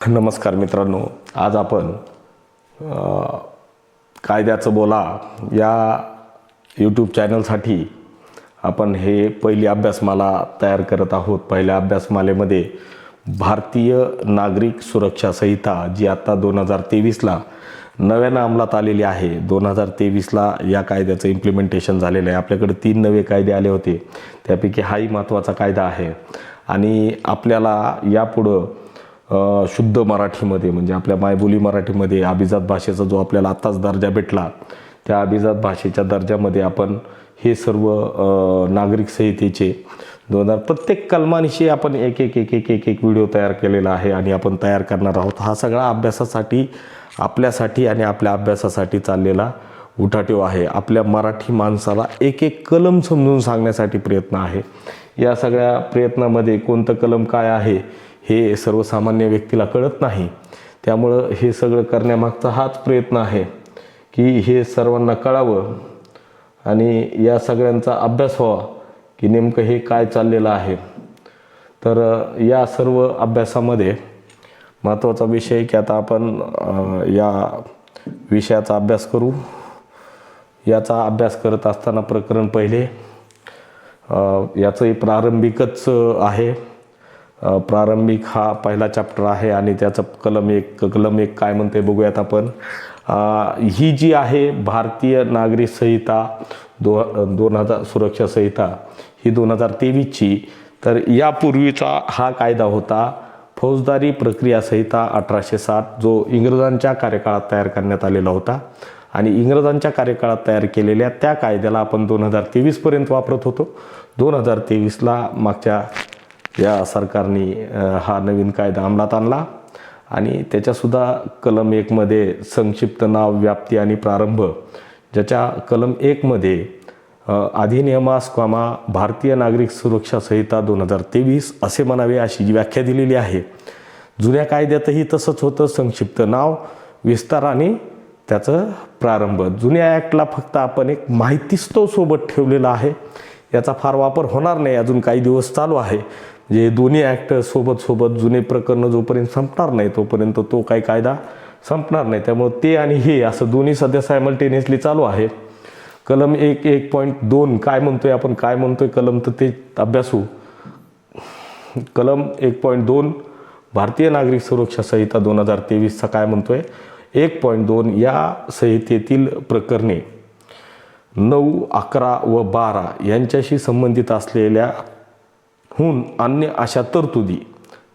नमस्कार मित्रांनो, आज आपण कायद्याचं बोला या यूट्यूब चॅनलसाठी आपण हे पहिली अभ्यासमाला तयार करत आहोत. पहिल्या अभ्यासमालेमध्ये भारतीय नागरिक सुरक्षा संहिता जी आत्ता 2023ला नव्यानं अंमलात आलेली आहे. 2023ला या कायद्याचं इम्प्लिमेंटेशन झालेलं आहे. आपल्याकडे 3 नवे कायदे आले होते, त्यापैकी हाही महत्त्वाचा कायदा आहे. आणि आपल्याला यापुढं शुद्ध मराठीमध्ये म्हणजे आपल्या मायबोली मराठीमध्ये अभिजात भाषेचा जो आपल्याला आत्ताच दर्जा भेटला, त्या अभिजात भाषेच्या दर्जामध्ये आपण हे सर्व नागरिक संहितेचे प्रत्येक कलमानिशी आपण एक व्हिडिओ तयार केलेला आहे आणि आपण तयार करणार आहोत. हा सगळा अभ्यासासाठी, आपल्यासाठी आणि आपल्या अभ्यासासाठी चाललेला उठाठेव आहे. आपल्या मराठी माणसाला एक कलम समजून सांगण्यासाठी प्रयत्न आहे. या सगळ्या प्रयत्नामध्ये कोणतं कलम काय आहे हे सर्वसामान्य व्यक्तीला कळत नाही. त्यामुळं हे सगळं करण्यामागचा हाच प्रयत्न आहे की हे सर्वांना कळावं आणि या सगळ्यांचा अभ्यास व्हावा की नेमकं हे काय चाललेलं आहे. तर या सर्व अभ्यासामध्ये महत्त्वाचा विषय की आता आपण या विषयाचा अभ्यास करू. याचा अभ्यास करत असताना प्रकरण पहिले याचं प्रारंभिकच आहे. प्रारंभिक हा पहिला चॅप्टर आहे आणि त्याचं कलम एक काय म्हणते बघूयात आपण. ही जी आहे भारतीय नागरिक संहिता 2000 सुरक्षा संहिता ही 2023ची. तर यापूर्वीचा हा कायदा होता फौजदारी प्रक्रिया संहिता 1860, जो इंग्रजांच्या कार्यकाळात तयार करण्यात आलेला होता. आणि इंग्रजांच्या कार्यकाळात तयार केलेल्या त्या कायद्याला आपण 2023पर्यंत वापरत होतो. 2023ला मागच्या या सरकारने हा नवीन कायदा अंमलात आणला आणि त्याच्यासुद्धा कलम 1मध्ये संक्षिप्त नाव, व्याप्ती आणि प्रारंभ, ज्याच्या कलम 1मध्ये अधिनियमास भारतीय नागरिक सुरक्षा संहिता 2023 असे म्हणावे अशी जी व्याख्या दिलेली आहे. जुन्या कायद्यातही तसंच होतं, संक्षिप्त नाव, विस्तार आणि त्याचं प्रारंभ. जुन्या ॲक्टला फक्त आपण एक माहितीस्तव सोबत ठेवलेला आहे. याचा फार वापर होणार नाही, अजून काही दिवस चालू आहे. म्हणजे दोन्ही ॲक्ट सोबत जुने प्रकरणं जोपर्यंत संपणार नाही तोपर्यंत तो काही कायदा संपणार नाही. त्यामुळे ते आणि हे असं दोन्ही सध्या सायमल्टेनियसली चालू आहे. कलम 1.2 काय म्हणतोय, आपण काय म्हणतोय कलम, तर ते अभ्यासू. कलम 1.2 भारतीय नागरिक सुरक्षा संहिता 2023चा काय म्हणतोय. 1.2 या संहितेतील प्रकरणे 9, 11 व 12 यांच्याशी संबंधित असलेल्या अन्य अशा तरतुदी.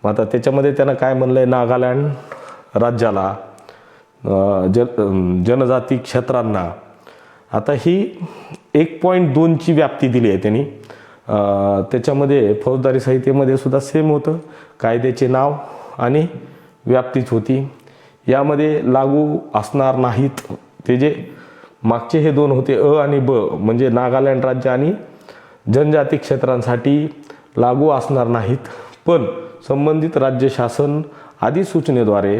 मग आता त्याच्यामध्ये त्यानं काय म्हणलं आहे, नागालँड राज्याला, जनजाती क्षेत्रांना. आता ही 1.2ची व्याप्ती दिली आहे त्यांनी. त्याच्यामध्ये फौजदारी संहितेमध्ये सुद्धा सेम होतं, कायद्याचे नाव आणि व्याप्तीच होती. यामध्ये लागू असणार नाहीत ते जे मागचे हे 2 होते अ आणि ब, म्हणजे नागालँड राज्य आणि जनजाती क्षेत्रांसाठी लागू असणार नाहीत, पण संबंधित राज्य शासन अधिसूचनेद्वारे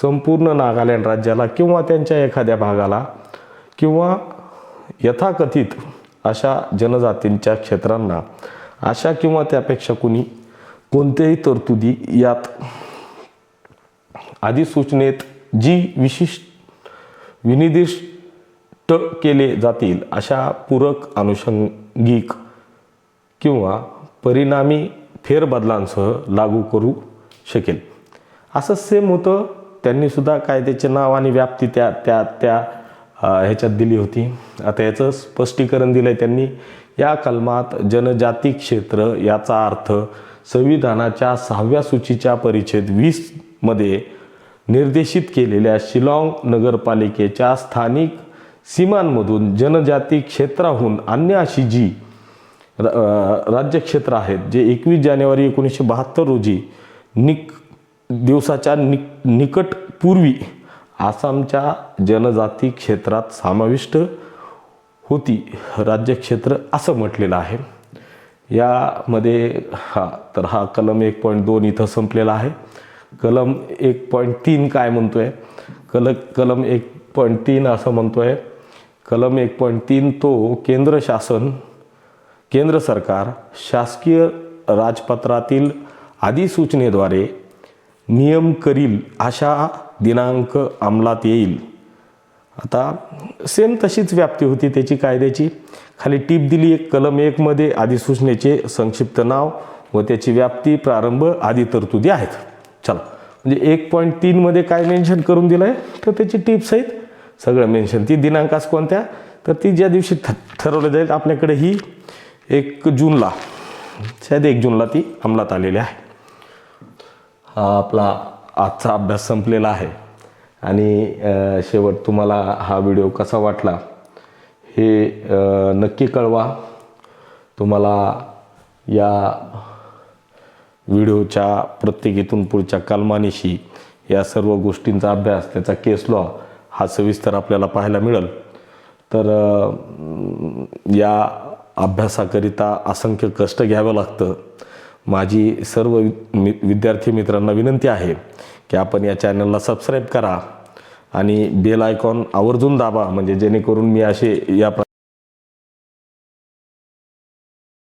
संपूर्ण नागालँड राज्याला किंवा त्यांच्या एखाद्या भागाला किंवा यथाकथित अशा जनजातींच्या क्षेत्रांना अशा किंवा त्यापेक्षा कोणत्याही तरतुदी यात अधिसूचनेत जी विनिर्दिष्ट केले जातील अशा पूरक, अनुषंगिक किंवा परिणामी फेरबदलांसह लागू करू शकेल. असं सेम होतं. त्यांनी सुद्धा कायद्याचे नाव आणि व्याप्ती त्या ह्याच्यात दिली होती. आता याचं स्पष्टीकरण दिलं आहे त्यांनी. या कलमात जनजाती क्षेत्र याचा अर्थ संविधानाच्या 6व्या सूचीच्या परिच्छेद 20मध्ये निर्देशित केलेल्या शिलाँग नगरपालिकेच्या स्थानिक सीमांमधून जनजाती क्षेत्राहून अन्य अशी जी राज्यक्षेत्र आहेत, जे 21 जानेवारी 1972 रोजी दिवसाच्या निकट पूर्वी आसामच्या जनजाती क्षेत्रात समाविष्ट होती राज्यक्षेत्र असं म्हटलेलं आहे. यामध्ये हा कलम 1.2 इथं संपलेला आहे. कलम 1.3 काय म्हणतोय, कलम 1.3 असं म्हणतोय. कलम 1.3 तो केंद्र सरकार शासकीय राजपत्रातील अधिसूचनेद्वारे नियम करील अशा दिनांक अंमलात येईल. आता सेम तशीच व्याप्ती होती त्याची कायद्याची. खाली टीप दिली एक कलम 1 मध्ये अधिसूचनेचे संक्षिप्त नाव व त्याची व्याप्ती, प्रारंभ आदी तरतुदी आहेत. चला, म्हणजे 1.3 मध्ये काय मेन्शन करून दिलं आहे तर त्याची टीप सहित सगळं मेन्शन. ती दिनांकास कोणत्या तर ती ज्या दिवशी ठरवलं जाईल. आपल्याकडे ही 1 जूनला, शायद 1 जूनला ती अंमलात आलेली आहे. हा आपला आजचा अभ्यास संपलेला आहे. आणि शेवट तुम्हाला हा व्हिडिओ कसा वाटला हे नक्की कळवा. तुम्हाला या व्हिडिओच्या प्रत्येकीतून पुढच्या कलमानिशी या सर्व गोष्टींचा अभ्यास, त्याचा केस लॉ हा सविस्तर आपल्याला पाहायला मिळेल. तर या अभ्यासाकरिता असंख्य कष्ट घ्यावं लागतं. माझी सर्व विद्यार्थी मित्रांना विनंती आहे की आपण या चॅनलला सबस्क्राईब करा आणि बेल आयकॉन आवर्जून दाबा, म्हणजे जेणेकरून मी असे या